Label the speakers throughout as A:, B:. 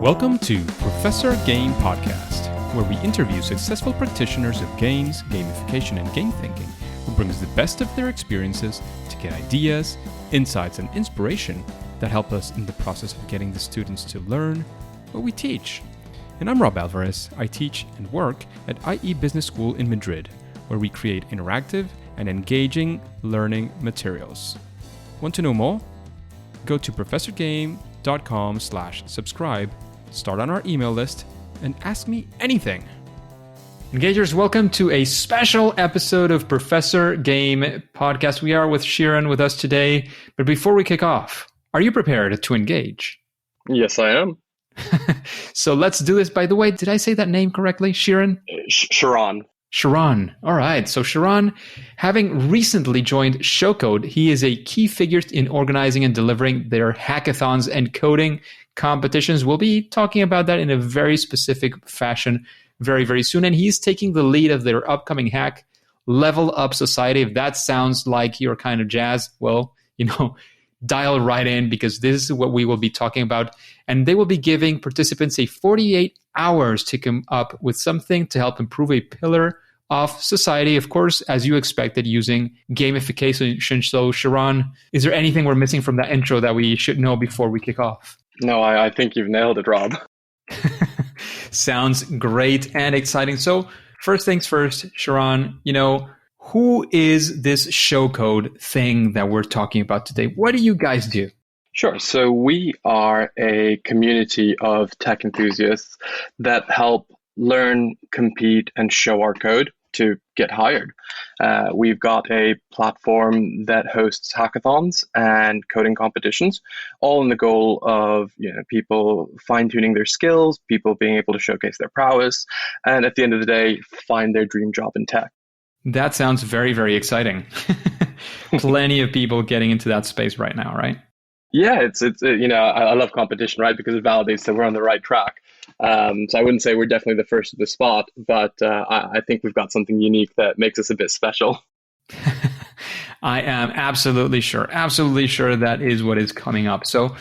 A: Welcome to Professor Game Podcast, where we interview successful practitioners of games, gamification, and game thinking who brings the best of their experiences to get ideas, insights, and inspiration that help us in the process of getting the students to learn what we teach. And I'm Rob Alvarez. I teach and work at IE Business School in Madrid, where we create interactive and engaging learning materials. Want to know more? Go to professorgame.com/subscribe, start on our email list, and ask me anything. Engagers, welcome to a special episode of Professor Game Podcast. We are with Sheran with us today. But before we kick off, are you prepared to engage?
B: Yes, I am.
A: So let's do this. By the way, did I say that name correctly? Sheran?
B: Sheran.
A: Sheran. All right. So Sheran, having recently joined Showcode, he is a key figure in organizing and delivering their hackathons and coding competitions. We'll be talking about that in a very specific fashion very, very soon. And he's taking the lead of their upcoming hack, Level Up Society. If that sounds like your kind of jazz, well, dial right in, because this is what we will be talking about. And they will be giving participants 48 hours to come up with something to help improve a pillar of society, of course, as you expected, using gamification. So, Sheran, is there anything we're missing from that intro that we should know before we kick off?
B: No, I think you've nailed it, Rob.
A: Sounds great and exciting. So, first things first, Sheran, who is this Showcode thing that we're talking about today? What do you guys do?
B: Sure. So we are a community of tech enthusiasts that help learn, compete, and show our code to get hired. We've got a platform that hosts hackathons and coding competitions, all in the goal of people fine-tuning their skills, people being able to showcase their prowess, and at the end of the day, find their dream job in tech.
A: That sounds very, very exciting. Plenty of people getting into that space right now, right?
B: Yeah, I love competition, right? Because it validates that we're on the right track. So I wouldn't say we're definitely the first of the spot, but I think we've got something unique that makes us a bit special.
A: I am absolutely sure that is what is coming up. So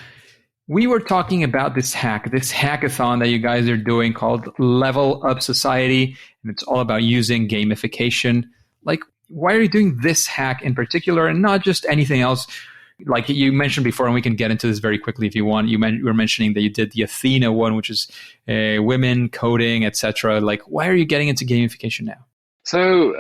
A: we were talking about this hackathon that you guys are doing called Level Up Society, and it's all about using gamification. Like, why are you doing this hack in particular and not just anything else? Like you mentioned before, and we can get into this very quickly if you want. You were mentioning that you did the Athena one, which is women, coding, etc. Like, why are you getting into gamification now?
B: So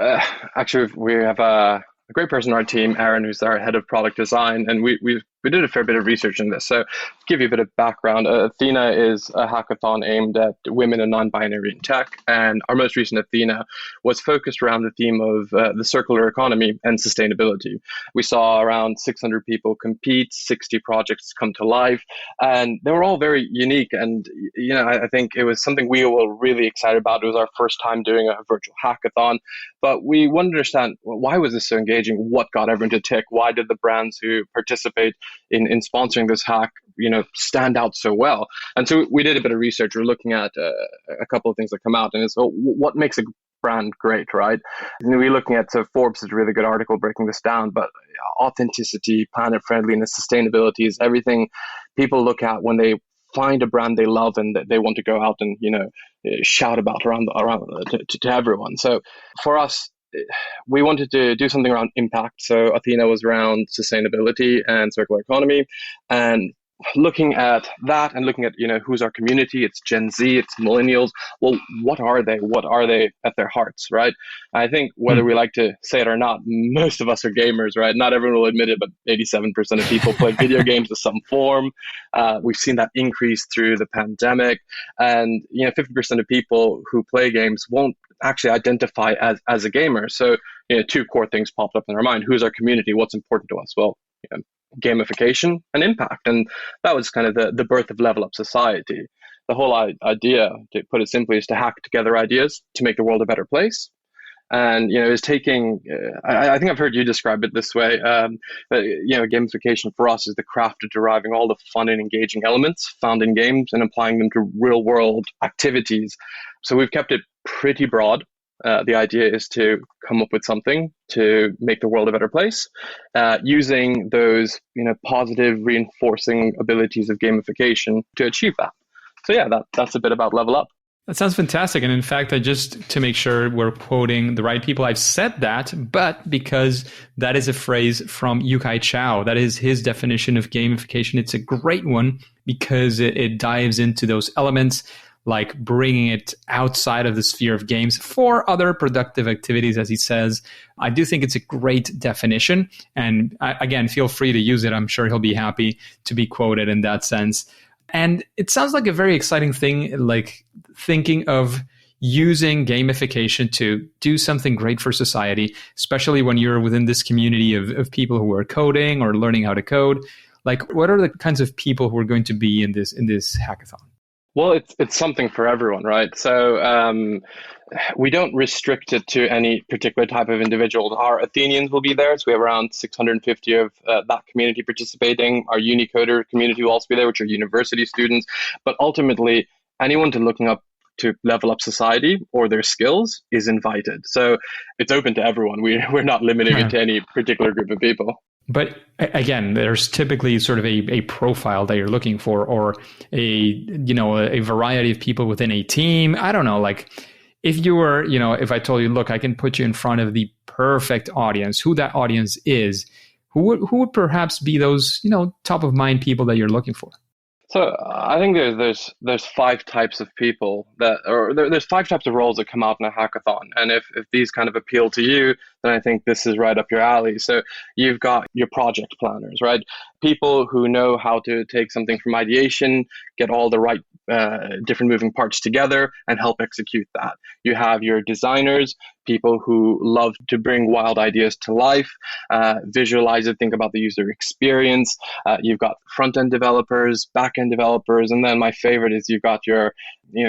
B: actually, we have a great person on our team, Aaron, who's our head of product design, and we did a fair bit of research in this. So to give you a bit of background, Athena is a hackathon aimed at women and non-binary in tech, and our most recent Athena was focused around the theme of the circular economy and sustainability. We saw around 600 people compete, 60 projects come to life, and they were all very unique. And I think it was something we were really excited about. It was our first time doing a virtual hackathon, but we wanted to understand, why was this so engaging? What got everyone to tick? Why did the brands who participate in sponsoring this hack, stand out so well? And so we did a bit of research. We're looking at a couple of things that come out, and it's what makes a brand great, right? We're looking at Forbes is a really good article breaking this down, but authenticity, planet friendliness, sustainability is everything people look at when they find a brand they love and that they want to go out and shout about around to everyone. So for us, we wanted to do something around impact. So Athena was around sustainability and circular economy, and looking at that and looking at who's our community. It's Gen Z, it's millennials. Well, what are they at their hearts, right? I think whether we like to say it or not, most of us are gamers, right? Not everyone will admit it, but 87% of people play video games of some form. We've seen that increase through the pandemic, and 50% of people who play games won't actually identify as a gamer. So two core things popped up in our mind: who's our community, what's important to us? Well, gamification and impact. And that was kind of the birth of Level Up Society. The whole idea, to put it simply, is to hack together ideas to make the world a better place. And is taking I think I've heard you describe it this way, gamification for us is the craft of deriving all the fun and engaging elements found in games and applying them to real world activities. So we've kept it pretty broad. The idea is to come up with something to make the world a better place, using those positive reinforcing abilities of gamification to achieve that. So yeah, that's a bit about Level Up.
A: That sounds fantastic. And in fact, just to make sure we're quoting the right people, I've said that, but because that is a phrase from Yu-Kai Chao. That is his definition of gamification. It's a great one because it dives into those elements like bringing it outside of the sphere of games for other productive activities, as he says. I do think it's a great definition. And again, feel free to use it. I'm sure he'll be happy to be quoted in that sense. And it sounds like a very exciting thing, like thinking of using gamification to do something great for society, especially when you're within this community of people who are coding or learning how to code. Like, what are the kinds of people who are going to be in this hackathon?
B: Well, it's something for everyone, right? So we don't restrict it to any particular type of individual. Our Athenians will be there, so we have around 650 of that community participating. Our Unicoder community will also be there, which are university students. But ultimately, anyone looking up to level up society or their skills is invited. So it's open to everyone. We're not limiting it to any particular group of people.
A: But again, there's typically sort of a profile that you're looking for, or a variety of people within a team. I don't know, like if you were, if I told you, look, I can put you in front of the perfect audience, who that audience is, who would perhaps be those, top of mind people that you're looking for?
B: So I think there's 5 types of people there's 5 types of roles that come out in a hackathon. And if these kind of appeal to you, then I think this is right up your alley. So you've got your project planners, right? People who know how to take something from ideation, get all the right different moving parts together and help execute that. You have your designers, people who love to bring wild ideas to life, visualize it, think about the user experience. You've got front-end developers, back-end developers, and then my favorite is you've got your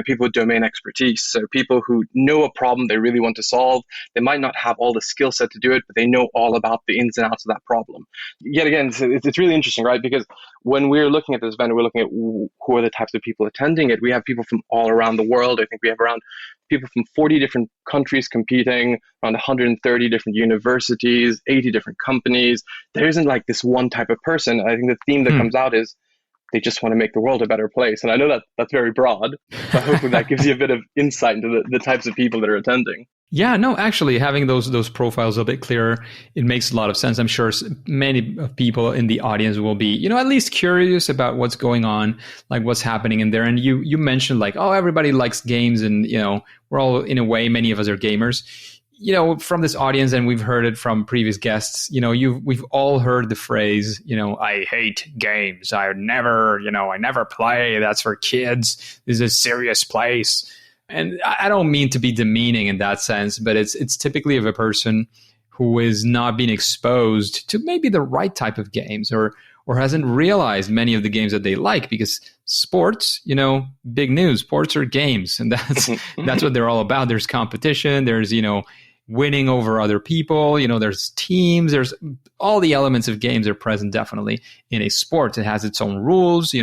B: people with domain expertise. So people who know a problem they really want to solve. They might not have all the skill set to do it, but they know all about the ins and outs of that problem. Yet again, it's really interesting, right? Because when we're looking at this event, we're looking at who are the types of people attending it. We have people from all around the world. I think we have around people from 40 different countries competing, around 130 different universities, 80 different companies. There isn't like this one type of person. I think the theme that comes out is they just want to make the world a better place. And I know that that's very broad, but hopefully that gives you a bit of insight into the types of people that are attending.
A: Yeah, no, actually having those profiles a bit clearer, it makes a lot of sense. I'm sure many people in the audience will be, at least curious about what's going on, like what's happening in there. And you mentioned like, oh, everybody likes games and, we're all in a way, many of us are gamers. From this audience, and we've heard it from previous guests, we've all heard the phrase, I hate games. I never play. That's for kids. This is a serious place. And I don't mean to be demeaning in that sense, but it's typically of a person who is not being exposed to maybe the right type of games or hasn't realized many of the games that they like, because sports, big news, sports are games. And that's what they're all about. There's competition. There's, winning over other people, there's teams, there's all the elements of games are present definitely in a sport. It has its own rules.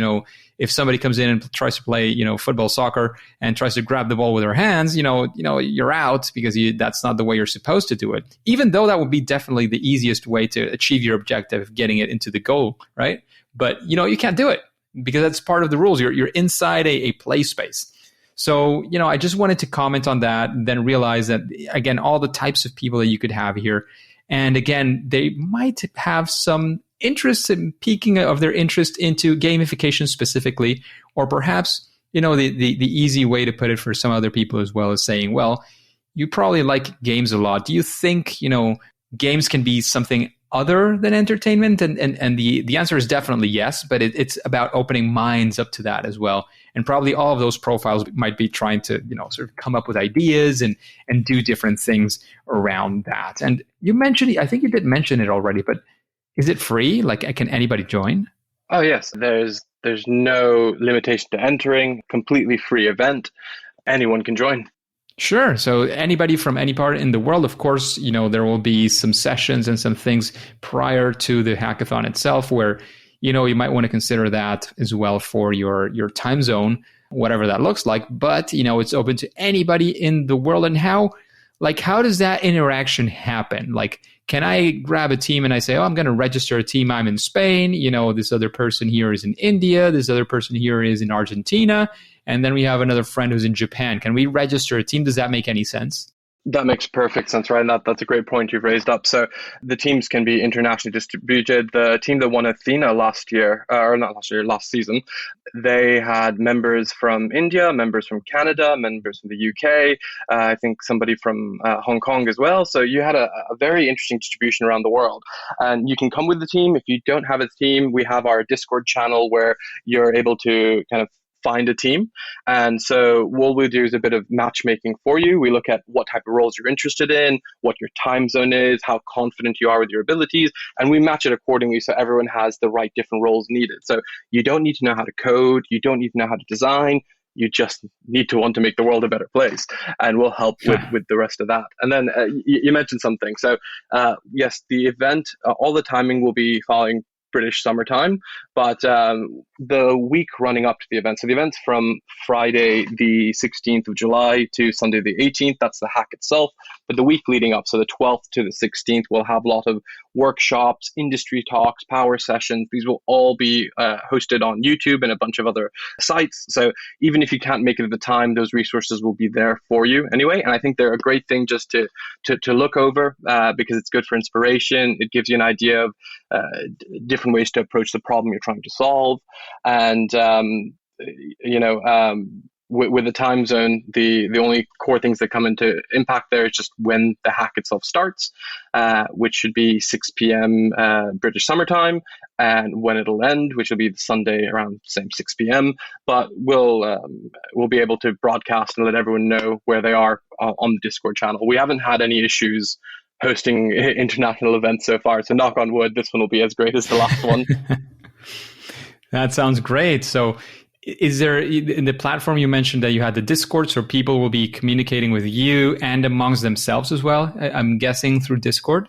A: If somebody comes in and tries to play, football, soccer, and tries to grab the ball with their hands, you're out because that's not the way you're supposed to do it. Even though that would be definitely the easiest way to achieve your objective, getting it into the goal, right? But, you can't do it because that's part of the rules. You're inside a play space. So, I just wanted to comment on that and then realize that, again, all the types of people that you could have here. And again, they might have some interest in piquing of their interest into gamification specifically, or perhaps, the easy way to put it for some other people as well is saying, well, you probably like games a lot. Do you think, games can be something other than entertainment? And the answer is definitely yes, but it's about opening minds up to that as well. And probably all of those profiles might be trying to, sort of come up with ideas and do different things around that. And you mentioned, I think you did mention it already, but is it free? Like, can anybody join?
B: Oh, yes. There's no limitation to entering, completely free event. Anyone can join.
A: Sure. So anybody from any part in the world, of course, there will be some sessions and some things prior to the hackathon itself where, you might want to consider that as well for your time zone, whatever that looks like. But, it's open to anybody in the world. And how does that interaction happen? Like, can I grab a team and I say, oh, I'm going to register a team. I'm in Spain. This other person here is in India. This other person here is in Argentina. and then we have another friend who's in Japan. Can we register a team? Does that make any sense?
B: That makes perfect sense, right? And that's a great point you've raised up. So the teams can be internationally distributed. The team that won Athena last year, or not last year, last season, they had members from India, members from Canada, members from the UK, I think somebody from Hong Kong as well. So you had a very interesting distribution around the world. And you can come with the team. If you don't have a team, we have our Discord channel where you're able to kind of find a team. And so what we do is a bit of matchmaking for you. We look at what type of roles you're interested in, what your time zone is, how confident you are with your abilities, and we match it accordingly so everyone has the right different roles needed. So you don't need to know how to code, you don't need to know how to design, you just need to want to make the world a better place, and we'll help with the rest of that. And then you mentioned something. So yes, the event, all the timing will be following British summertime, but the week running up to the event, so the event's from Friday the 16th of July to Sunday the 18th, that's the hack itself, but the week leading up, so the 12th to the 16th, we'll have a lot of workshops, industry talks, power sessions. These will all be hosted on YouTube and a bunch of other sites, so even if you can't make it at the time, those resources will be there for you anyway, and I think they're a great thing just to look over because it's good for inspiration. It gives you an idea of different ways to approach the problem you're trying to solve. And, with the time zone, the only core things that come into impact there is just when the hack itself starts, which should be 6 p.m. British summertime, and when it'll end, which will be the Sunday around the same 6 p.m. But we'll be able to broadcast and let everyone know where they are on the Discord channel. We haven't had any issues hosting international events so far, so knock on wood, this one will be as great as the last one.
A: That sounds great. So is there, in the platform you mentioned that you had the Discord, so people will be communicating with you and amongst themselves as well, I'm guessing through Discord?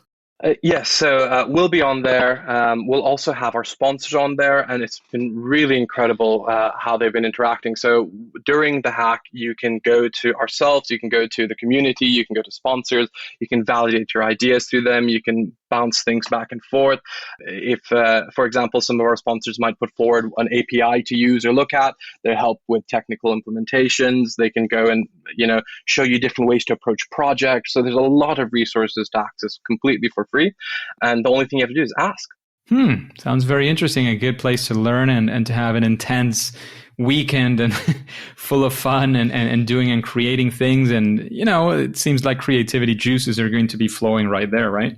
B: Yes, so we'll be on there. We'll also have our sponsors on there, and it's been really incredible how they've been interacting. So during the hack, you can go to ourselves, you can go to the community, you can go to sponsors, you can validate your ideas through them, you can bounce things back and forth. If, for example, some of our sponsors might put forward an API to use or look at, they help with technical implementations. They can go and show you different ways to approach projects. So there's a lot of resources to access completely for free. And the only thing you have to do is ask.
A: Sounds very interesting. A good place to learn and to have an intense weekend and full of fun and doing and creating things. And, it seems like creativity juices are going to be flowing right there, right?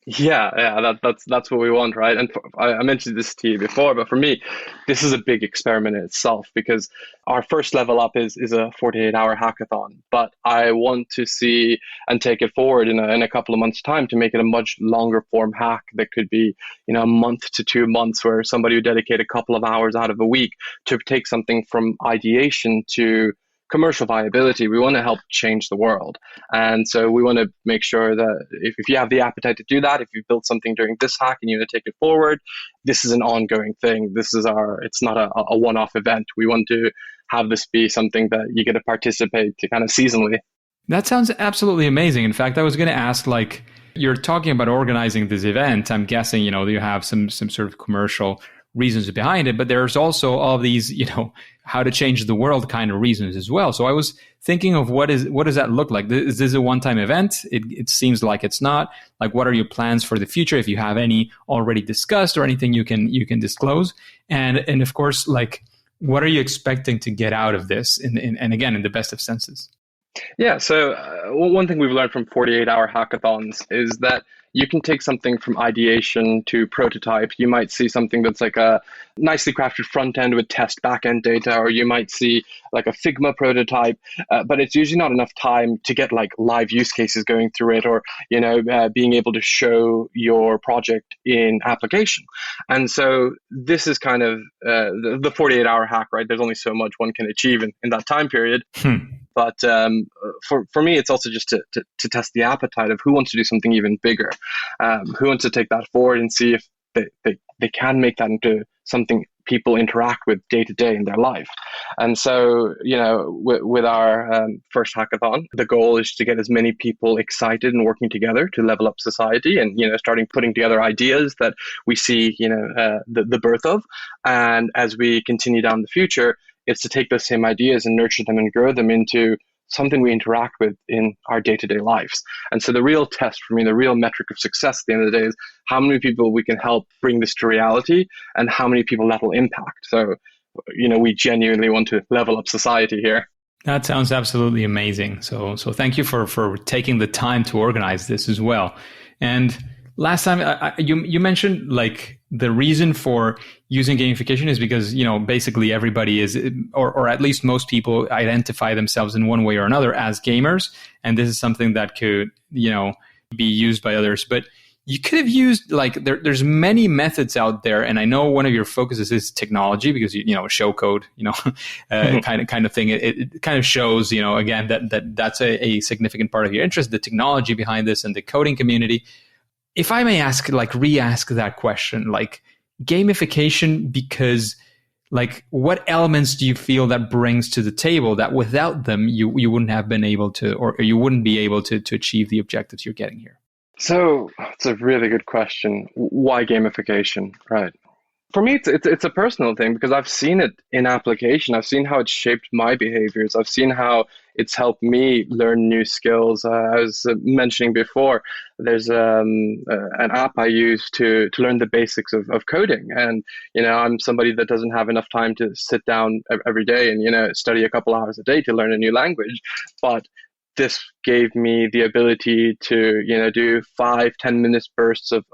B: Yeah, that's what we want, right? And I mentioned this to you before, but for me, this is a big experiment in itself because our first level up is a 48-hour hackathon, but I want to see and take it forward in a couple of months' time to make it a much longer form hack that could be, a month to 2 months, where somebody would dedicate a couple of hours out of a week to take something from ideation to commercial viability. We want to help change the world. And so we want to make sure that if you have the appetite to do that, if you've built something during this hack and you want to take it forward, this is an ongoing thing. It's not a one-off event. We want to have this be something that you get to participate to kind of seasonally.
A: That sounds absolutely amazing. In fact, I was going to ask, you're talking about organizing this event. I'm guessing, you have some sort of commercial reasons behind it, but there's also all these, how to change the world kind of reasons as well. So I was thinking of what does that look like? Is this a one-time event? It seems like it's not. Like, what are your plans for the future? If you have any already discussed or anything you can disclose, and of course, what are you expecting to get out of this? And again, in the best of senses.
B: Yeah, so one thing we've learned from 48-hour hackathons is that you can take something from ideation to prototype. You might see something that's like a nicely crafted front end with test back end data, or you might see like a Figma prototype, but it's usually not enough time to get live use cases going through it, or being able to show your project in application. And so this is kind of the 48-hour hack, right? There's only so much one can achieve in that time period. But for me, it's also just to test the appetite of who wants to do something even bigger, who wants to take that forward and see if they can make that into something people interact with day to day in their life. And so, with our first hackathon, the goal is to get as many people excited and working together to level up society, and starting putting together ideas that we see the birth of. And as we continue down the future, It's to take those same ideas and nurture them and grow them into something we interact with in our day-to-day lives. And so the real test for me, the real metric of success at the end of the day is how many people we can help bring this to reality and how many people that will impact. So, we genuinely want to level up society here.
A: That sounds absolutely amazing. So thank you for taking the time to organize this as well. And last time you mentioned like the reason for using gamification is because, basically everybody is, or at least most people identify themselves in one way or another as gamers. And this is something that could, be used by others. But you could have used like there's many methods out there, and I know one of your focuses is technology because Showcode, kind of thing. It kind of shows again that's a significant part of your interest, the technology behind this and the coding community. If I may re-ask that question, like gamification, because like what elements do you feel that brings to the table that without them you wouldn't have been able to, or you wouldn't be able to achieve the objectives you're getting here?
B: So it's a really good question. Why gamification? Right. For me, it's a personal thing because I've seen it in application. I've seen how it's shaped my behaviors. I've seen how it's helped me learn new skills. I was mentioning before, there's an app I use to learn the basics of coding. And, I'm somebody that doesn't have enough time to sit down every day and, study a couple hours a day to learn a new language. But this gave me the ability to, do 5-10 minutes bursts of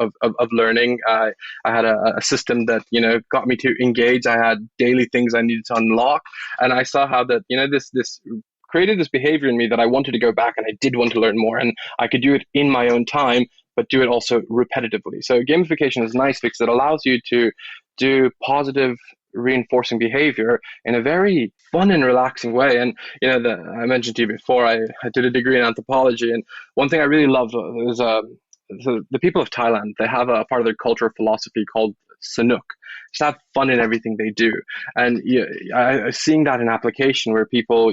B: learning. I had a system that, got me to engage. I had daily things I needed to unlock. And I saw how that, this created this behavior in me that I wanted to go back and I did want to learn more. And I could do it in my own time, but do it also repetitively. So gamification is nice because it allows you to do positive reinforcing behavior in a very fun and relaxing way. And I mentioned to you before, I did a degree in anthropology, and one thing I really loved was the people of Thailand. They have a part of their cultural philosophy called Sanuk. Just have fun in everything they do. And seeing that in application where people,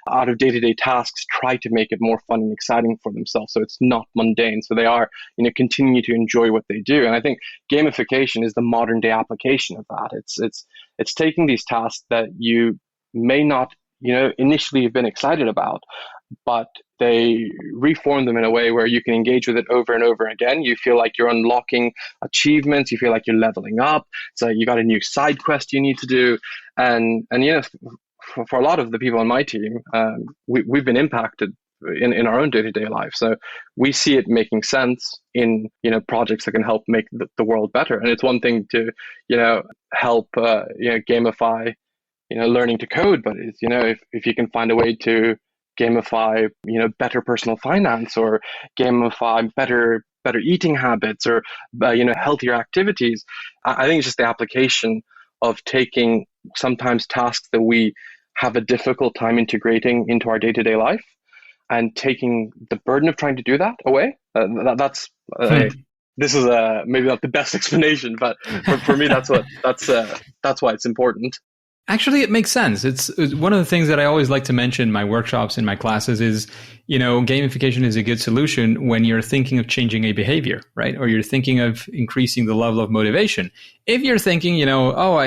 B: out of day-to-day tasks try to make it more fun and exciting for themselves. So it's not mundane. So they are, continue to enjoy what they do. And I think gamification is the modern day application of that. It's taking these tasks that you may not, initially have been excited about, but they reform them in a way where you can engage with it over and over again. You feel like you're unlocking achievements. You feel like you're leveling up. So you got a new side quest you need to do. And for a lot of the people on my team, we've been impacted in our own day-to-day life. So we see it making sense in, projects that can help make the world better. And it's one thing to, help, gamify, learning to code, but it's, if you can find a way to gamify, better personal finance, or gamify better eating habits, or healthier activities. I think it's just the application of taking sometimes tasks that we have a difficult time integrating into our day-to-day life and taking the burden of trying to do that away. That's this is maybe not the best explanation, but for me that's why it's important.
A: Actually, it makes sense. It's one of the things that I always like to mention in my workshops, in my classes is, gamification is a good solution when you're thinking of changing a behavior, right? Or you're thinking of increasing the level of motivation. If you're thinking,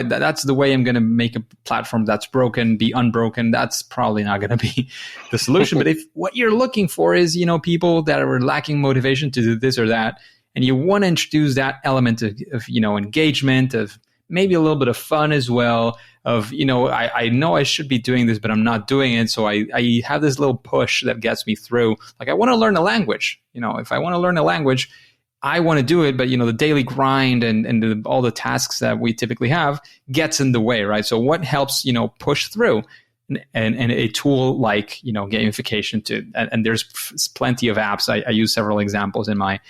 A: that's the way I'm going to make a platform that's broken, be unbroken, that's probably not going to be the solution. But if what you're looking for is, people that are lacking motivation to do this or that, and you want to introduce that element of engagement, of maybe a little bit of fun as well, of, I know I should be doing this, but I'm not doing it. So I have this little push that gets me through. Like I want to learn a language. If I want to learn a language, I want to do it, but the daily grind and all the tasks that we typically have gets in the way, right? So what helps, push through? And a tool like gamification and there's plenty of apps. I use several examples in my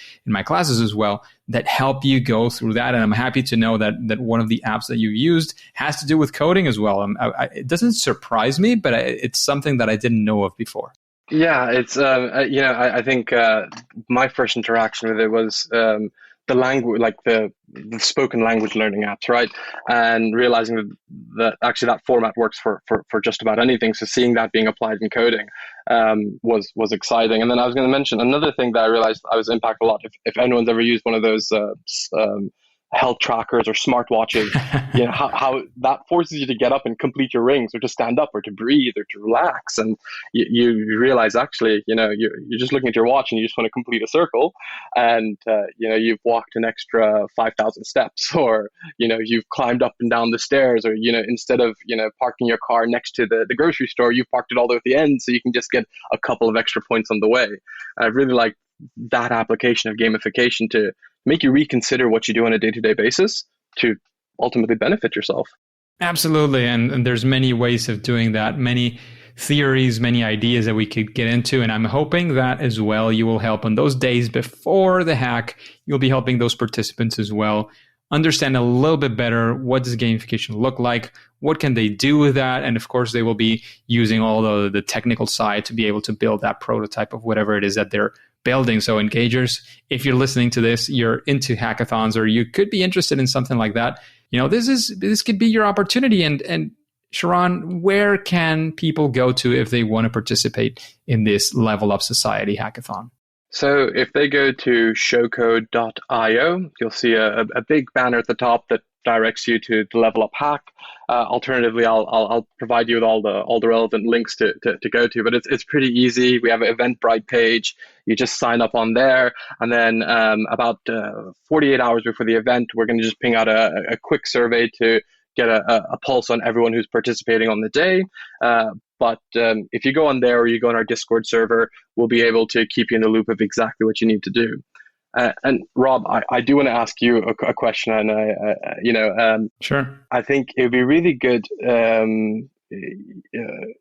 A: classes as well that help you go through that. And I'm happy to know that one of the apps that you've used has to do with coding as well. It doesn't surprise me, but it's something that I didn't know of before.
B: Yeah, it's I think my first interaction with it was the language, like the spoken language learning apps, right? And realizing that actually that format works for just about anything. So seeing that being applied in coding was exciting. And then I was going to mention another thing that I realized I was impacted a lot. If anyone's ever used one of those health trackers or smartwatches, how that forces you to get up and complete your rings, or to stand up, or to breathe, or to relax. And you realize, actually, you're just looking at your watch and you just want to complete a circle, and you've walked an extra 5,000 steps, or you've climbed up and down the stairs, or instead of parking your car next to the grocery store, you've parked it all the way at the end, so you can just get a couple of extra points on the way. I really like that application of gamification to make you reconsider what you do on a day-to-day basis to ultimately benefit yourself.
A: Absolutely. And there's many ways of doing that, many theories, many ideas that we could get into. And I'm hoping that as well, you will help on those days before the hack. You'll be helping those participants as well understand a little bit better, what does gamification look like? What can they do with that? And of course, they will be using all the technical side to be able to build that prototype of whatever it is that they're building. So engagers, if you're listening to this, you're into hackathons, or you could be interested in something like that, this could be your opportunity. And Sheran, where can people go to if they want to participate in this Level Up Society hackathon?
B: So if they go to showcode.io, you'll see a big banner at the top that directs you to the Level Up hack. Alternatively, I'll provide you with all the relevant links to go to. But it's pretty easy. We have an Eventbrite page. You just sign up on there, and then about 48 hours before the event, we're going to just ping out a quick survey to get a pulse on everyone who's participating on the day. But if you go on there, or you go on our Discord server, we'll be able to keep you in the loop of exactly what you need to do. And Rob, I do want to ask you a question, and
A: sure.
B: I think it would be really good to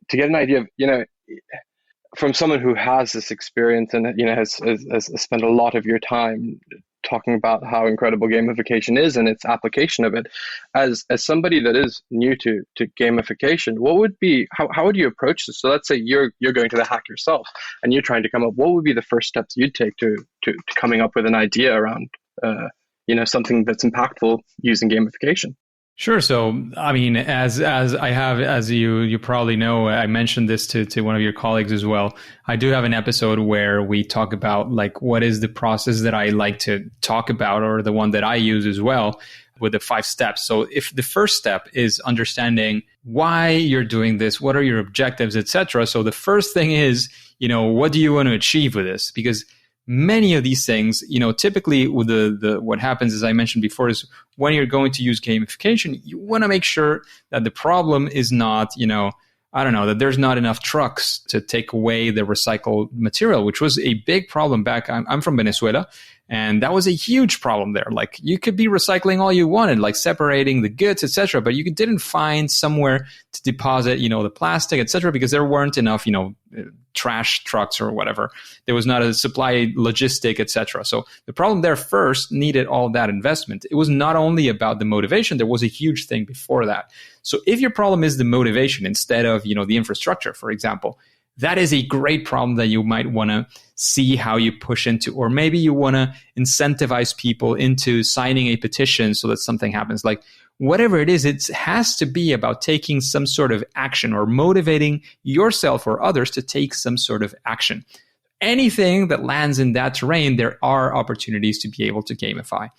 B: get an idea of, from someone who has this experience and has spent a lot of your time talking about how incredible gamification is and its application of it. As somebody that is new to gamification, what would be how would you approach this? So let's say you're going to the hack yourself and you're trying to come up. What would be the first steps you'd take to coming up with an idea around something that's impactful using gamification?
A: Sure. So, I mean, as you probably know, I mentioned this to one of your colleagues as well. I do have an episode where we talk about like what is the process that I like to talk about, or the one that I use as well, with the 5 steps. So if the first step is understanding why you're doing this, what are your objectives, etc. So the first thing is, what do you want to achieve with this? Because many of these things, typically with the what happens, as I mentioned before, is when you're going to use gamification, you want to make sure that the problem is not, that there's not enough trucks to take away the recycled material, which was a big problem back. I'm from Venezuela, and that was a huge problem there. Like, you could be recycling all you wanted, like separating the goods, etc., but you didn't find somewhere to deposit, the plastic, etc., because there weren't enough, trash trucks or whatever. There was not a supply logistic, etc. So the problem there first needed all that investment. It was not only about the motivation, there was a huge thing before that. So if your problem is the motivation instead of, the infrastructure, for example, that is a great problem that you might want to see how you push into, or maybe you want to incentivize people into signing a petition so that something happens. Like, whatever it is, it has to be about taking some sort of action, or motivating yourself or others to take some sort of action. Anything that lands in that terrain, there are opportunities to be able to gamify.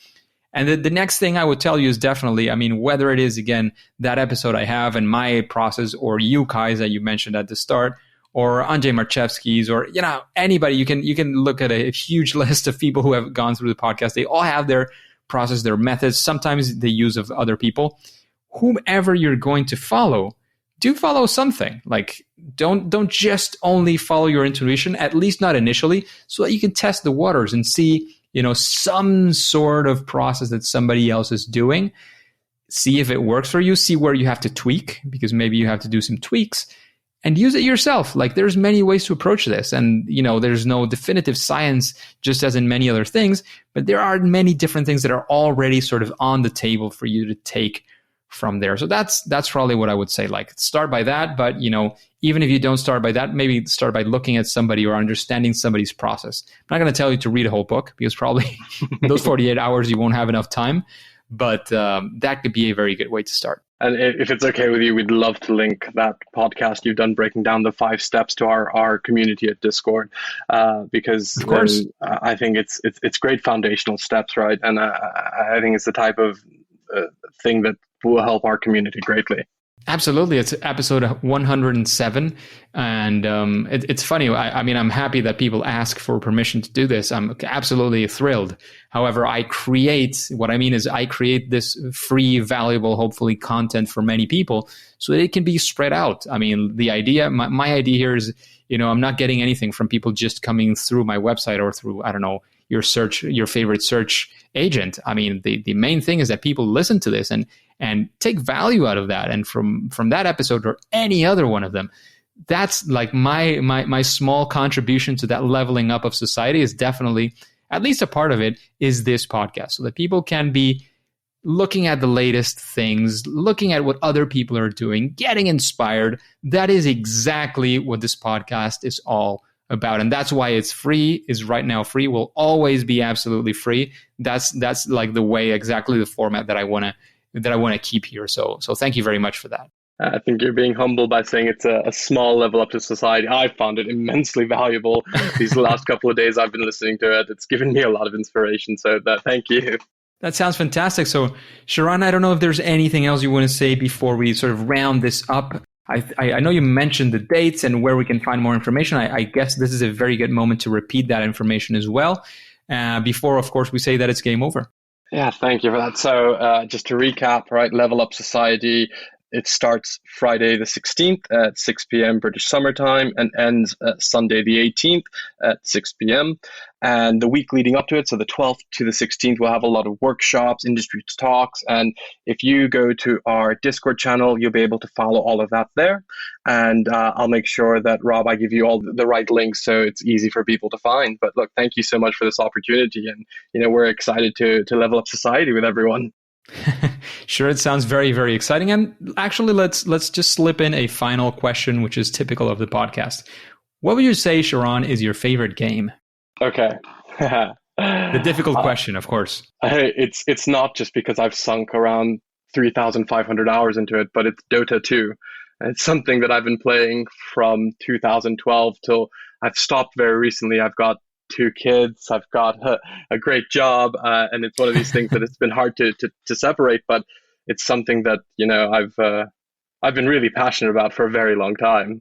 A: And the next thing I would tell you is definitely, whether it is, again, that episode I have and my process, or you guys that you mentioned at the start, or Andrzej Marchewski's, or anybody, you can look at a huge list of people who have gone through the podcast. They all have their process, their methods, sometimes the use of other people. Whomever you're going to follow, do follow something. Like, don't just only follow your intuition, at least not initially, so that you can test the waters and see, some sort of process that somebody else is doing. See if it works for you, see where you have to tweak, because maybe you have to do some tweaks, and use it yourself. Like, there's many ways to approach this. And, there's no definitive science, just as in many other things, but there are many different things that are already sort of on the table for you to take from there. So that's probably what I would say. Like, start by that. But, even if you don't start by that, maybe start by looking at somebody or understanding somebody's process. I'm not going to tell you to read a whole book, because probably those 48 hours, you won't have enough time. But that could be a very good way to start.
B: And if it's okay with you, we'd love to link that podcast you've done breaking down the 5 steps to our community at Discord, because
A: Of course.
B: I think it's great foundational steps, right? And I think it's the type of thing that will help our community greatly.
A: Absolutely. It's episode 107. And it's funny. I mean, I'm happy that people ask for permission to do this. I'm absolutely thrilled. However, I create this free, valuable, hopefully content for many people so that it can be spread out. I mean, the idea, my idea here is, I'm not getting anything from people just coming through my website or through, I don't know, your favorite search agent. I mean, the main thing is that people listen to this and take value out of that. And from that episode or any other one of them, that's like my small contribution to that leveling up of society is definitely, at least a part of it, is this podcast, so that people can be looking at the latest things, looking at what other people are doing, getting inspired. That is exactly what this podcast is all about. And that's why it's free, is right now free, will always be absolutely free. That's like the way, exactly the format that I want to keep here. So thank you very much for that.
B: I think you're being humble by saying it's a small level up to society. I found it immensely valuable these last couple of days I've been listening to it. It's given me a lot of inspiration. So thank you.
A: That sounds fantastic. So Sheran, I don't know if there's anything else you want to say before we sort of round this up. I know you mentioned the dates and where we can find more information. I guess this is a very good moment to repeat that information as well, before, of course, we say that it's game over.
B: Yeah, thank you for that. So just to recap, right, Level Up Society, it starts Friday the 16th at 6 p.m. British Summer Time and ends Sunday the 18th at 6 p.m. And the week leading up to it, so the 12th to the 16th, we'll have a lot of workshops, industry talks. And if you go to our Discord channel, you'll be able to follow all of that there. And I'll make sure that, Rob, I give you all the right links so it's easy for people to find. But look, thank you so much for this opportunity. And, we're excited to level up society with everyone.
A: Sure, it sounds very, very exciting. And actually, let's just slip in a final question, which is typical of the podcast. What would you say, Sheran, is your favorite game?
B: Okay.
A: The difficult question, of course.
B: It's not just because I've sunk around 3,500 hours into it, but it's Dota 2. It's something that I've been playing from 2012 till I've stopped very recently. I've got 2 kids, I've got a great job, and it's one of these things that it's been hard to separate, but it's something that I've been really passionate about for a very long time,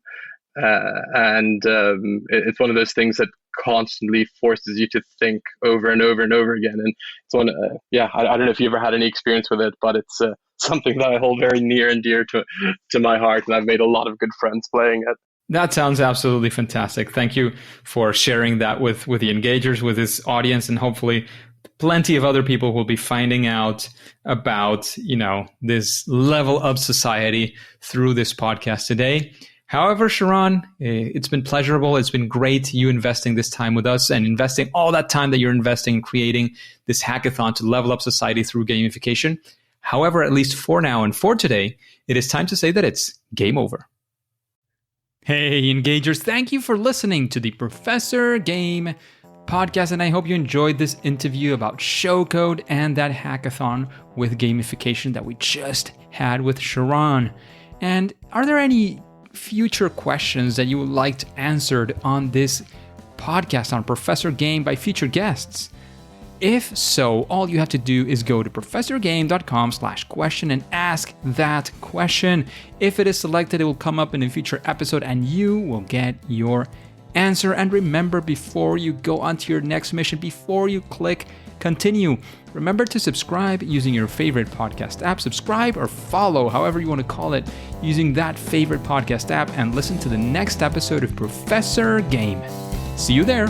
B: and it's one of those things that constantly forces you to think over and over and over again. And it's one, I don't know if you ever had any experience with it, but it's something that I hold very near and dear to my heart, and I've made a lot of good friends playing it.
A: That sounds absolutely fantastic. Thank you for sharing that with the engagers, with this audience, and hopefully plenty of other people will be finding out about, this level up society through this podcast today. However, Sheran, it's been pleasurable. It's been great you investing this time with us and investing all that time that you're investing in creating this hackathon to level up society through gamification. However, at least for now and for today, it is time to say that it's game over. Hey, engagers, thank you for listening to the Professor Game podcast, and I hope you enjoyed this interview about Showcode and that hackathon with gamification that we just had with Sheran. And are there any future questions that you would like to answered on this podcast on Professor Game by future guests? If so, all you have to do is go to professorgame.com/question and ask that question. If it is selected, it will come up in a future episode and you will get your answer. And remember, before you go on to your next mission, before you click continue, remember to subscribe using your favorite podcast app. Subscribe or follow, however you want to call it, using that favorite podcast app, and listen to the next episode of Professor Game. See you there.